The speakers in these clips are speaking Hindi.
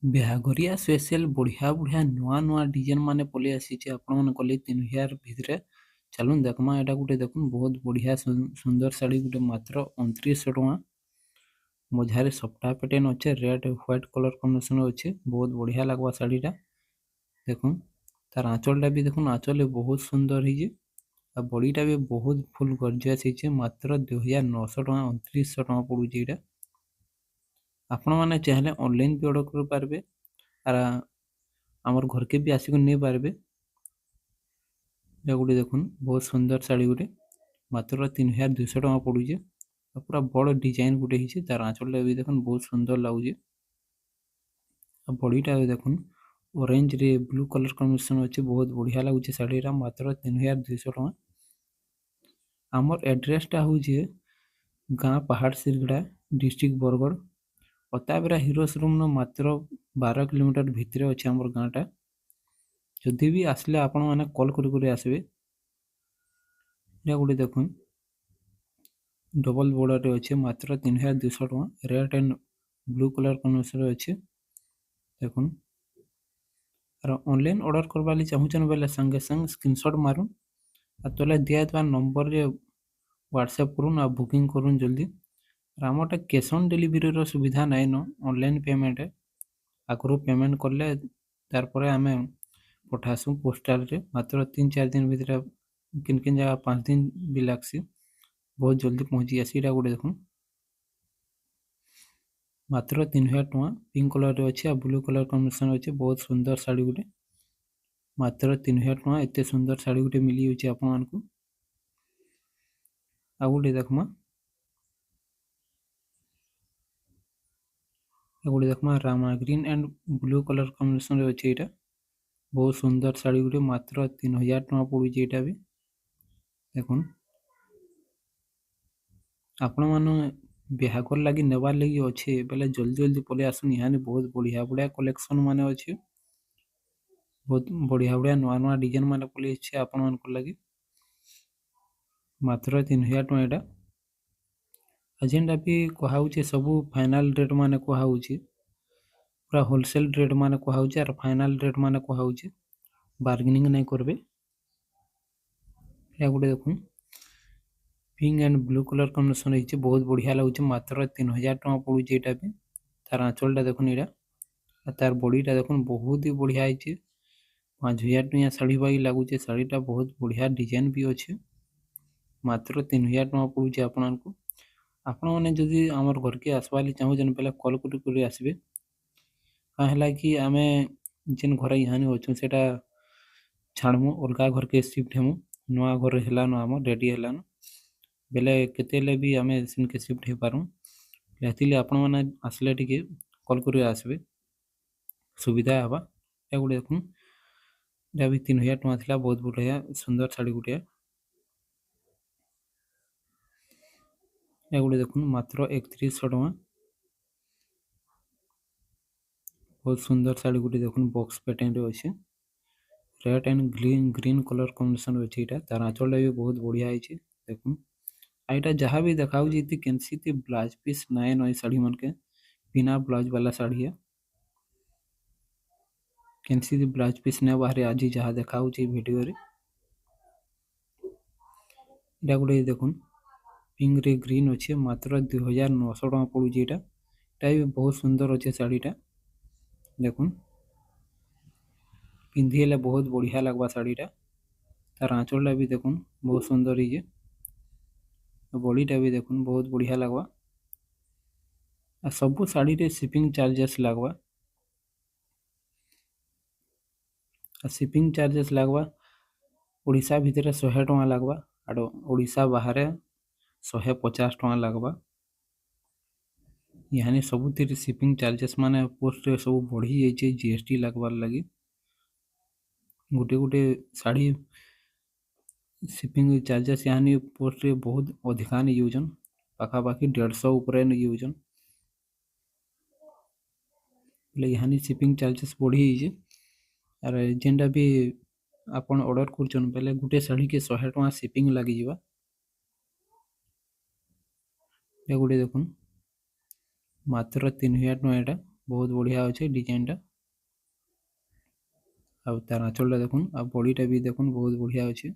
ବିହାଘରିଆ ସ୍ପେସିଆଲ ବଢିଆ ବଢିଆ ନୂଆ ନୂଆ ଡିଜାଇନ ମାନେ ପଲେଇ ଆସିଛି ଆପଣ ମାନେ କଲେ 3000 ଭିତରେ। ଚାଲୁନ ଦେଖମା ଏଟା ଗୋଟେ ଦେଖୁন ବହୁତ ବଢିଆ ସୁନ୍ଦର ଶାଢୀ ଗୋଟେ ମାତ୍ର 2900 ଟଙ୍କା। ମଝାରେ ସପ୍ତା ପ୍ୟାଟର୍ନ ଅଛି, ରେड व्हाइट कलर कॉम्बिनेशन ଅଛି, ବହୁତ ବଢିଆ ଲାଗବା ଶାଢୀଟା। ଦେଖୁন ତାର ଆঁଚଲଟା ବି ଦେଖୁन, ଆঁଚଲ ବହୁତ ସୁନ୍ଦର ହେଇଛି ଆଉ ବଡିଟା ବି ବହୁତ ଫୁଲ ଗର୍ଜିୟସ୍ ହେଇଛି। ମାତ୍ର 2900 ଟଙ୍କା, 2900 ଟଙ୍କା ପଡୁଛି ଏଇଟା। ଆପଣ ମାନେ ଚାହିଁଲେ ଅନଲାइन ବି ଅର୍डर କରି पारबे আর আমার ঘরকে भी আসিक नहीं पारबे। এটা গোটে দেখুন बहुत सुंदर शाड़ी गोटे, मात्र 3200 टका पड़ुचे। पूरा बड़ डिजाइन गोटे ହେଇଛି, तार आंचलटा भी देखुन बहुत सुंदर लगुचे। बॉडीटा भी देखुन ऑरेंज रे ब्लू कलर कॉम्बिनेशन अच्छे, बहुत बढ़िया लगुचे शाड़ीरा। मात्र 3200 टका। आमर एड्रेसटा हूँ गाँ पहाड़ सिरगड़ा, डिस्ट्रिक्ट बरगढ़, पताबरा हिरो शोरूम न मात्र 12 किलोमीटर भितर अच्छे आमर गाँटा। जदि भी आसले आपण मैंने कॉल कर आसबे। गोटे देखुन डबल बॉर्डर अच्छे, मात्र 3200 टका। Red and blue colour combination अच्छे देखुन। और ऑनलाइन ऑर्डर करवा चाहूचन बेले संगे संग स्क्रीनशॉट मारुन आ तले दिया नंबर रे व्हाट्सएप करूँ आ बुकिंग करूँ जल्दी। आमटा कैश ऑन डिलीवरी सुविधा नाइन न, ऑनलाइन पेमेंट है। आगु पेमेंट कले तार पर आम पठासू पोस्टाल रे। मात्र 3-4 दिन भीतर, किन किन जगह 5 दिन भी लगसी, बहुत जल्दी पहुँची आसी। एटा गोटे देखुन मात्र 3000 टका। पिंक कलर रे अच्छे, ब्लू कलर कॉम्बिनेशन अच्छे, बहुत सुंदर शाड़ी गोटे। मात्र 3000 टका एत सुंदर शाड़ी गोटे मिली जाऊँगी आपण मानकु। आ गोटे देखमा, गोटे देखमा रामा green and blue colour combination रे अच्छे। एटा बहुत सुंदर शाड़ी गोटे, मात्र 3000 टका पड़ुचे। एटा भी देखुन आपण माने बिहाघर लगी नेबार लगी अच्छे बेले जल्दी जल्दी पले आसुन। यहाँ बहुत बढ़िया बढ़िया कलेक्शन माने अच्छे, बहुत बढ़िया बढ़िया नुआ नुआ डिजाइन माने पले आपण मानक लगी। मात्र 3000 टका एटा। जेनटा भी कहाउचे सब फाइनल रेट माने कहाउचे, पूरा होलसेल रेट माने कहाउचे और फाइनल रेट माने कहाउचे, बार्गेनिंग नहीं करबे। या गोटे देखुन pink and blue colour combination रही, बहुत बढ़िया लगुचे। मात्र 3000 टका पड़ुचे एटा भी। तार आंचलटा देखुन एटा, तार बॉडीटा देखुन बहुत ही बढ़िया है। 5000 टका शाड़ी बाई लगुचे। शाड़ीटा बहुत बढ़िया डिजाइन भी अच्छे। मात्र 3000 टका पड़ुचे आपण को। आपण मैंने जदि आमर घर के आसवा चाहून पहले कॉल कर आसबे। क्या है कि आम जेन घर यहाँ अच्छु से छाड़मु, अलग घर के शिफ्ट हेमु। नुआ घर हेलान आम रेडी हेलान बेले केते भी आम के शिफ्ट हो पारूँ। आपण मैंने आसले टिके कॉल कर आसबे, सुविधा हवा। या गोटे देखुन या भी 3000 टका थिला, बहुत बढ़िया सुंदर शाड़ी गोटे। या गोटे देखुन मात्र 3100 टका, बहुत सुंदर शाड़ी गोटे देखुन बॉक्स पैटर्न रे अच्छे। Red and green colour combination अच्छे। एटा तार आंचलटा भी बहुत बढ़िया है देखुन। आईटा जहाँ भी देखा कैंसी ब्लाउज पीस नाइन नई शाड़ी मन के बिना ब्लाउज वाला शाड़ी है। कैंसी ब्लाउज पीस ने बाहर आज जहाँ देखा वीडियो रे। एटा गोटे देखुन पिंक रे ग्रीन अच्छे, मात्र 2900 टका पड़ुचे। एटा भी बहुत सुंदर अच्छे शाड़ीटा देखुन। पिंधि बहुत बढ़िया लगवा शाड़ीटा। तार आंचलटा भी देखुन बहुत सुंदर है। बॉडीटा भी देखुन बहुत बढ़िया लगवा। सबू शाड़ी रे शिपिंग चार्जेस लगवा। शिपिंग चार्जेस लगवा ओडिशा भितर 100 टका लगवा और ओडिशा बाहर 150 टका लगवा। यहाँ सबुतिर शिपिंग चार्जेस माने पोस्ट रे सब बढ़ी जाइए, जीएसटी लगवार लगी। गोटे गोटे शाड़ी शिपिंग चार्जेस यहाँ पोस्ट रे बहुत अधिका नहीं यूजन, पाखापाखि 150 ऊपर नहीं यूजन। यहाँ शिपिंग चार्जेस बढ़ी जाइए। और जेनटा भी आपण ऑर्डर करछन पहले गोटे शाड़ी के 100 टका शिपिंग लगी जीवा। ये गोटे देखुन मात्र 3000 टका एटा। बहुत बढ़िया अच्छे डिजाइन टा आ तार आंचलटा देखुन आ बॉडीटा भी देखुन बहुत बढ़िया अच्छे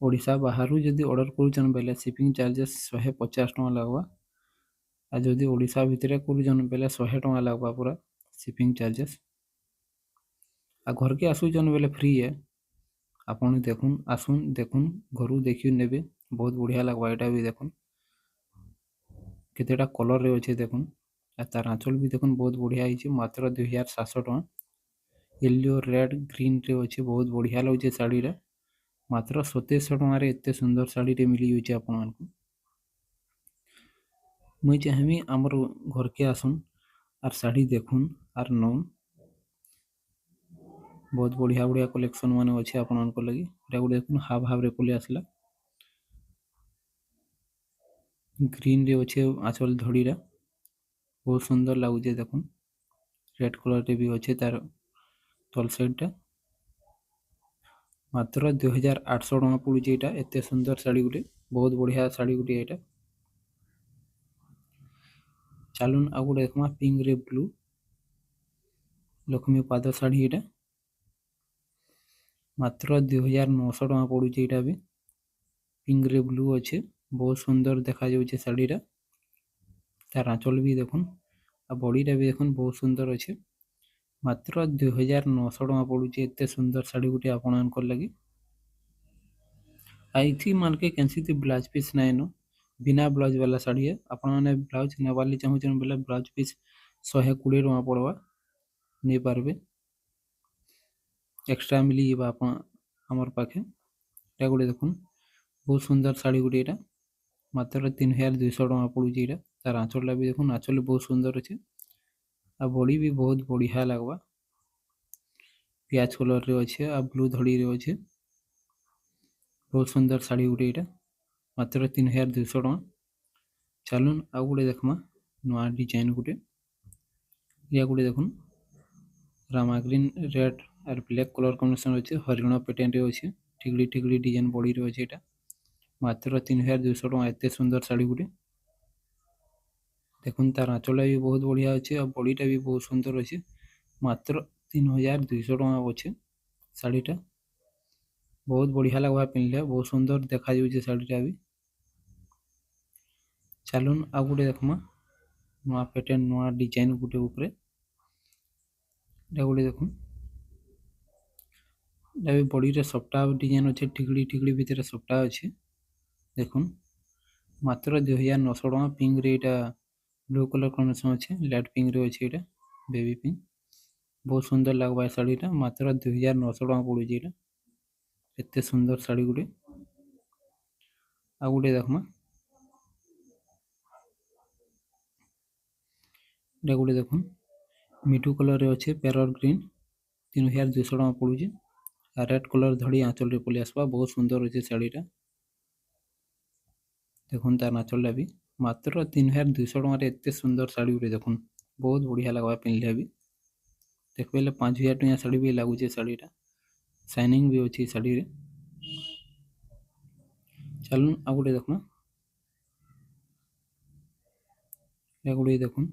ओडिशा बाहर जदि ऑर्डर करूछन बेले शिपिंग चार्जेस 150 टका लगवा आ जदि ओडिशा भितर करूछन बेले 100 टका लगवा पूरा शिपिंग चार्जेस आ घर के आसुछन बेले फ्री है आपन देखुन आसुन देखुन घरु देखि नेबे बहुत बढ़िया लगवा एटा भी देखुन केतेटा कलर रे अच्छे देखुन आ तार आंचल भी देखुन बहुत बढ़िया हिचे मात्र 2700 टका येलो रेड ग्रीन रे अच्छे बहुत बढ़िया लगुचे साड़ी रे मात्र 2700 टका रे एते सुंदर साड़ी रे मिली जाउचे आपन मानकु मुई चाहमी हमर घर के आसुन आर साड़ी देखुन आर नौन बहुत बढ़िया बढ़िया कलेक्शन माने अच्छे आपन मानक लगी एटा गुटे देखुन हाफ हाफ रे पले आसला ग्रीन रे अच्छे आंचल धड़ी रे बहुत सुंदर लगुचे देखुन रेड कलर रे भी अच्छे तार तल साइड टा मात्र 2800 टका पड़ुचे एटा एते सुंदर साड़ी गुटे बहुत बढ़िया साड़ी गुटे एटा चलुन आ गुटे देखमा पिंक रे ब्लू लक्ष्मी पाद साड़ी एटा मात्र 2900 टका पड़ुचे एटा भी पिंक रे ब्लू अच्छे बहुत सुंदर देखा जाउचे साड़ी रा तार आंचल भी देखुन आ बॉडी टा भी देखुन बहुत सुंदर अच्छे मात्र 2900 टका पड़ुचे एते सुंदर साड़ी गुटे आपन मानकर लगी आईथी मानके कैंसी थी ब्लाउज पीस नाइन बिना ब्लाउज वाला साड़ी है आपण माने ब्लाउज नेवाली चाहूचन बेले ब्लाउज पीस 120 टका पड़वा नहीं पारबे एक्स्ट्रा मिली जेबा आपण हमर पाखे एटा गुटे देखुन बहुत सुंदर साड़ी गुटे एटा मात्र 3200 टका पड़ुची एटा तार आंचलटा भी देखुन आंचल बहुत सुंदर अच्छे आ बॉडी भी बहुत बढ़िया लगवा पियाज कलर रे अच्छे आ ब्लू धड़ी रे अच्छे बहुत सुंदर साड़ी गुटे एटा मात्र 3200 टका चलुन आ गुटे देखमा नुआ डिजाइन गुटे या गुटे देखुन रामा ग्रीन रेड और ब्लैक कलर कॉम्बिनेशन अच्छे हरिण पैटर्न रे अच्छे ठिगड़ी ठिगड़ी डिजाइन बॉडी रे अच्छे एटा मात्र 3200 टका एते सुंदर साड़ी गुटे देखुन तार आंचलटा भी बहुत बढ़िया अच्छे और बॉडीटा भी बहुत सुंदर अच्छे मात्र 3200 टका अच्छे साड़ीटा बहुत बढ़िया लगवा पिंधले बहुत सुंदर देखा जाउचे साड़ीटा भी चलुन आ गुटे देखमा नुआ पैटर्न नुआ डिजाइन गुटे ऊपर एटा गुटे देखुन एटा भी बॉडी रे सफ्टा डिजाइन अच्छे ठिगड़ी ठिगड़ी भीतर सफ्टा अच्छे देखुन मात्र 2900 टका पिंक रे एटा ब्लू कलर कॉम्बिनेशन अच्छे लाइट पिंक रे अच्छे एटा बेबी पिंक बहुत सुंदर लगवा साड़ीटा मात्र 2900 टका पड़ुचे एटा एते सुंदर साड़ी गुटे आ गुटे देखमा एटा गुटे देखुन मिठू कलर रे अच्छे पैरट ग्रीन 3200 टका पड़ुचे आ रेड कलर धड़ी आंचल रे पले आसबा बहुत सुंदर अच्छे साड़ीटा देखुन तार आंचलटा भी मात्र 3200 टका रे एते सुंदर साड़ी गुटे देखुन बहुत बढ़िया लगवा पिंधले भी देखबेले 5000 टका साड़ी भी लागुचे साड़ीटा शाइनिंग भी अच्छी साड़ी रे चलुन आ गुटे देखमा या गुटे देखुन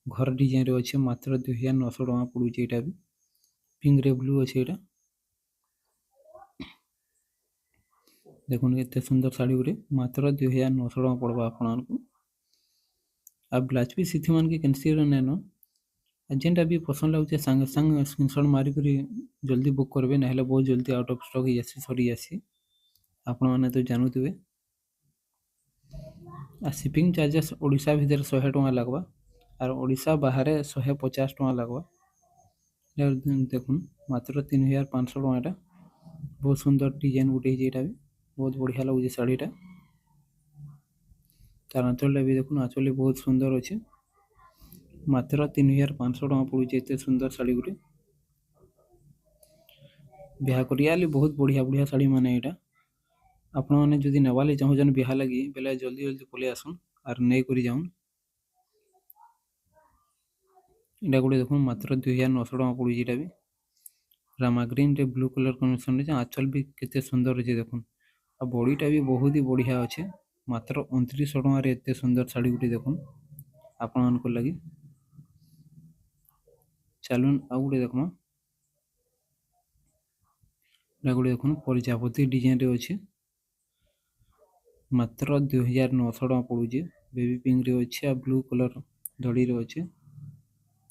घर डिजाइन रे अच्छे मात्र 2900 टका पड़ुचे एटा भी पिंक रे ब्लू अच्छे एटा देखुन एते सुंदर साड़ी गुटे मात्र 2900 टका पड़वा आपण मानकु आ ब्लाउज पीस इथि मान के कैंसिल नेनो जेनटा भी पसंद लाଗୁचे संग संग स्क्रीनशॉट मारी करी जल्दी बुक करबे नहले बहुत जल्दी आउट ऑफ स्टॉक ही आसी सरी आसी आपण माने तो जानुथिबे आ शिपिंग चार्जेस ओडिशा भीतर 100 टका लगवा और ओडिशा बाहर 150 टका लगवा देखुन मात्र 3500 टका एटा बहुत सुंदर डिजाइन गुटे एटा भी बहुत बढ़िया लगुचे साड़ीटा तार आंचलटा भी देखुन आंचल बहुत सुंदर अच्छे मात्र 3500 टका पड़ुचे एते सुंदर साड़ी गुटे बिहा करिया बहुत बढ़िया बढ़िया साड़ी माने एटा आपण माने जदि नेवाले चाहूचन बिहा लगी बेले जल्दी जल्दी पले आसुन और नै करी जाउन एटा गुटे देखुन मात्र 2900 टका पड़ुचे एटा भी रामा ग्रीन रे ब्लू कलर कॉम्बिनेशन रे आंचल भी केते सुंदर अच्छे देखुन आ बॉडीटा भी बहुत ही बढ़िया अच्छे मात्र 2900 टका रे एते सुंदर साड़ी गुटे देखुन आपण मानकर लगी ଚାଲୁନ୍ ଆଉ ଗୁଟେ ଦେଖ୍ମା। ଏଟା ଗୁଟେ ଦେଖୁନ୍ ପ୍ରଜାପତି ଡିଜାଇନ୍ ରେ ଅଛେ, ମାତ୍ର 2900 ଟଙ୍କା ପଡୁଛେ। ବେबी ପିଙ୍କ୍ ରେ ଅଛେ ଆଉ ବ୍ଲୁ କଲର୍ ଧଡ଼ିରେ ଅଛେ।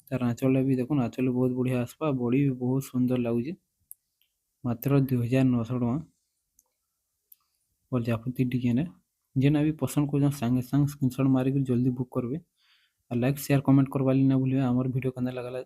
ତାର ଆঁଚଲଟା ବି ଦେଖୁନ୍, ଆଁଚଲ ବହୁତ ବଢିଆ ଆସବା, ବଡି ବି ବହୁତ ସୁନ୍ଦର ଲାଗୁଛେ। ମାତ୍ର 2900 ଟଙ୍କା प्रजापति डिजाइन। जेना भी पसंद कर सागे सागे स्क्रीनशॉट मारिक जल्दी बुक करबे। लाइक शेयर कमेंट करवा ना भूलिए। आमर वीडियो केना लगला